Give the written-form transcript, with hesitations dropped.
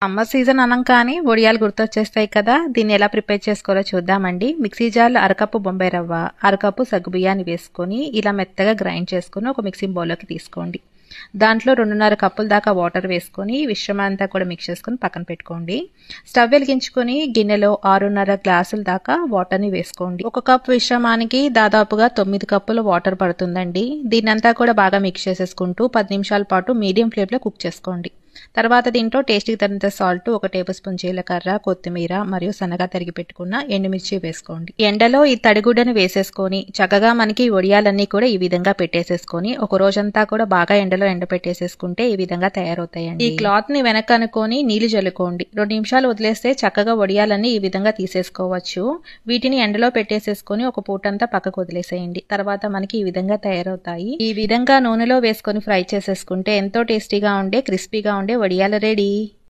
Summer season అనంగానే వడియాలు గుర్తొచ్చేస్తాయి కదా. దీన్ని ఎలా ప్రిపేర్ చేసుకోవాలో చూద్దామండి. మిక్సీ జార్లో అరకప్పు బొంబాయి రవ్వ, అరకప్పు సగ్గుబియ్యాన్ని వేసుకొని ఇలా మెత్తగా గ్రైండ్ చేసుకొని ఒక మిక్సింగ్ బౌల్లోకి తీసుకోండి. దాంట్లో 2.5 కప్పుల దాకా వాటర్ వేసుకొని మిశ్రమం అంతా కూడా మిక్స్ చేసుకొని పక్కన పెట్టుకోండి. స్టవ్ వెలిగించుకొని గిన్నెలో 6.5 గ్లాసుల దాకా వాటర్ని వేసుకోండి. 1 కప్ మిశ్రమానికి దాదాపుగా 9 కప్పుల వాటర్ పడుతుందండి. దీన్నంతా కూడా బాగా మిక్స్ చేసేసుకుంటూ 10 నిమిషాల పాటు మీడియం ఫ్లేమ్లో కుక్ చేసుకోండి. తర్వాత దీంట్లో టేస్ట్కి తగినంత సాల్ట్, 1 టేబుల్ స్పూన్ జీలకర్ర, కొత్తిమీర మరియు సన్నగా తరిగి పెట్టుకున్న ఎండుమిర్చి వేసుకోండి. ఎండలో ఈ తడిగుడ్డను వేసేసుకొని చక్కగా మనకి వడియాలన్నీ కూడా ఈ విధంగా పెట్టేసేసుకొని ఒక రోజంతా కూడా బాగా ఎండలో ఎండబెట్టేసేసుకుంటే ఈ విధంగా తయారవుతాయండి. ఈ క్లాత్ ని వెనక్కి అనుకొని నీళ్లు జల్లుకోండి. 2 నిమిషాలు వదిలేస్తే చక్కగా వడియాలన్నీ ఈ విధంగా తీసేసుకోవచ్చు. వీటిని ఎండలో పెట్టేసేసుకొని ఒక పూటంతా పక్కకు వదిలేసేయండి. తర్వాత మనకి ఈ విధంగా తయారవుతాయి. ఈ విధంగా నూనెలో వేసుకొని ఫ్రై చేసేసుకుంటే ఎంతో టేస్టీగా ఉండే క్రిస్పీగా ఉండే వడియాలు రెడీ.